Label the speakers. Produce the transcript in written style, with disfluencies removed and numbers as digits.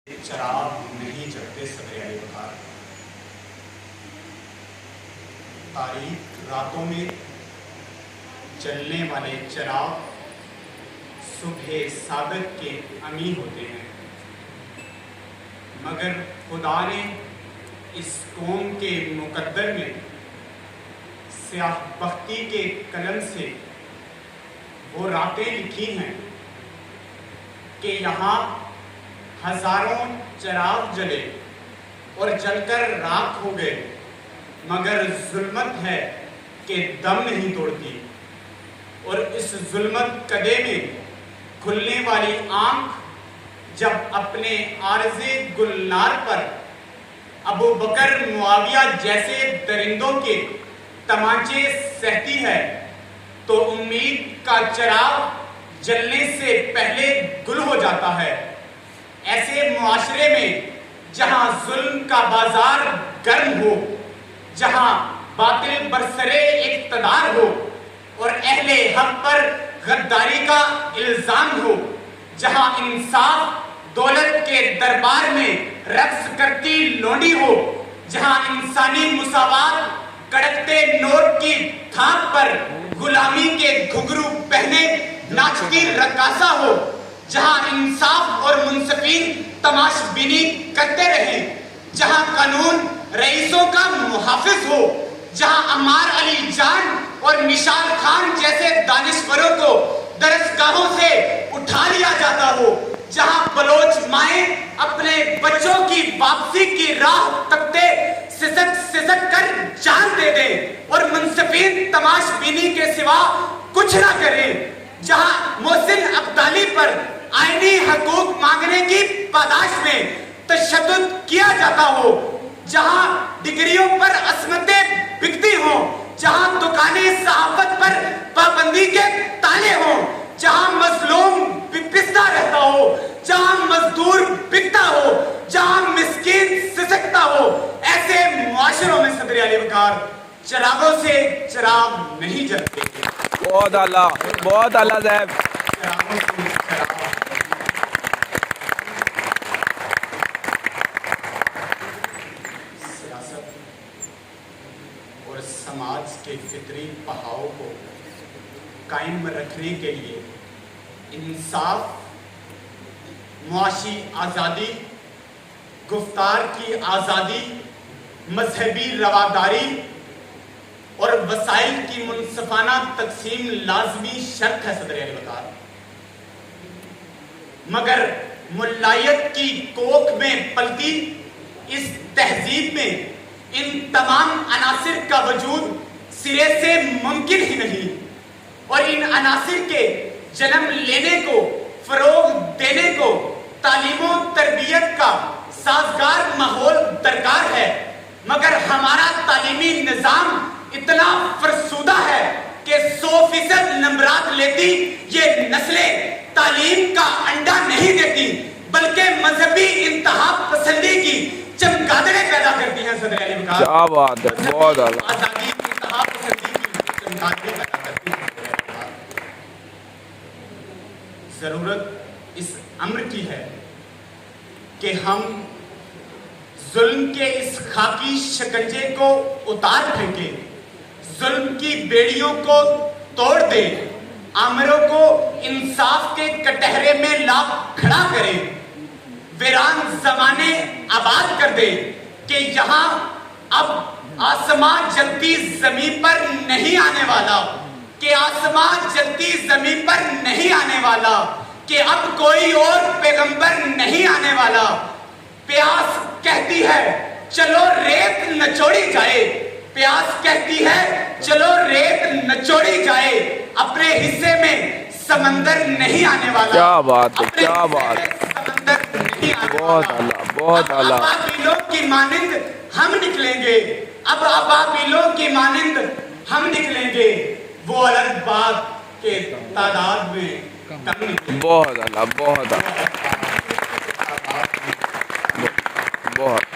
Speaker 1: चराग नहीं जलते सवेरे बहार। तारीख रातों में जलने वाले चराग सुबह साबित के अमी होते हैं, मगर खुदा ने इस कौम के मुकद्दर में स्याह बख्ती के कलम से वो रातें लिखी हैं कि यहाँ हजारों चराग जले और जलकर राख हो गए, मगर जुल्मत है कि दम नहीं तोड़ती। और इस जुल्मत कदे में खुलने वाली आंख जब अपने आरज़े गुलनार पर अबू बकर मुआविया जैसे दरिंदों के तमाचे सहती है, तो उम्मीद का चराग जलने से पहले गुल हो जाता है। ऐसे मुआशरे में जहां जुल्म का बाजार गर्म हो, जहां बातिल बरसरे इक़्तिदार हो और अहले हक पर गद्दारी का इल्जाम हो, जहां इंसाफ दौलत के दरबार में रक्स करती लोंडी हो, जहां इंसानी मुसावात कड़कते नोट की थाप पर गुलामी के घुंघरू पहने नाचती रकासा हो, जहां इंसाफ और मुंसफीन तमाशबीनी करते रहे, जहां कानून रईसों का मुहाफिज हो, जहां अम्मार अली जान और मिशाल खान जैसे दानिश्वरों को दरसगाहों से उठा लिया जाता हो, जहां बलोच माएं अपने बच्चों की वापसी की राह तकते सिसक सिसक कर जान दे दें और मुंसफीन तमाशबीनी के सिवा कुछ ना करें, जहां मोहसिन अब्दाली पर आईनी हकूक मांगने की पादाश में तशद्दुद किया जाता हो, जहां डिग्रियों पर असमतें बिकती हों, जहां दुकानें सहाफत पर पाबंदी के ताले हों, जहां मजलूम पिसता रहता हो, जहां मजदूर बिकता हो, जहां मिस्कीन सिसकता हो, ऐसे मुआशरों में सदर अली वकार चरागों से चराग नहीं जलते।
Speaker 2: बहुत आला साहब।
Speaker 1: सियासत और समाज के फितरी बहाव को कायम रखने के लिए इंसाफ, मुआशी आज़ादी, गुफ्तार की आज़ादी, मजहबी रवादारी और वसाइल की मुनसफाना तकसीम लाजमी शर्त है सदर वकार। मगर मुल्लायत की कोख में पलती इस तहजीब में इन तमाम अनासिर का वजूद सिरे से मुमकिन ही नहीं, और इन अनासिर के जन्म लेने को, फरोग देने को तालीमो तरबियत का साजगार माहौल दरकार है, मगर हमारा तालीमी निज़ाम इतना फरसूदा है कि 100% नंबरात लेती ये नस्लें तालीम का अंडा नहीं देती, बल्कि मजहबी इंतहा पसंदी की चमगादड़ें पैदा करती हैं सदर अली वकार।
Speaker 2: क्या बात है, बहुत आला।
Speaker 1: आजादी इंतहा पसंदी की चमगादड़ें पैदा करती हैं। जरूरत इस अम्र की है कि हम जुल्म के इस खाकी शिकंजे को उतार फेंके, जुल्म की बेड़ियों को तोड़ दे, आमरों को इंसाफ के कटहरे में ला खड़ा करे, वीरान जमाने आबाद कर दे कि यहाँ अब आसमां जलती जमीन पर नहीं आने वाला, कि आसमां जलती जमीन पर नहीं आने वाला, कि अब कोई और पैगंबर नहीं आने वाला। प्यास कहती है चलो रेत नचोड़ी जाए, प्यास कहती है चलो रेत नचोड़ी जाए, अपने हिस्से में समंदर नहीं आने वाला।
Speaker 2: क्या बात है, क्या बात है,
Speaker 1: समंदर नहीं आने
Speaker 2: बहुत
Speaker 1: वाला।
Speaker 2: आला, बहुत आला।
Speaker 1: अबाबिलों की मानिंद हम निकलेंगे, अब अबाबिलों की मानिंद हम निकलेंगे, वो अलग बात के तादाद में कम निकलेंगे।
Speaker 2: बहुत आला, बहुत आला, बहुत।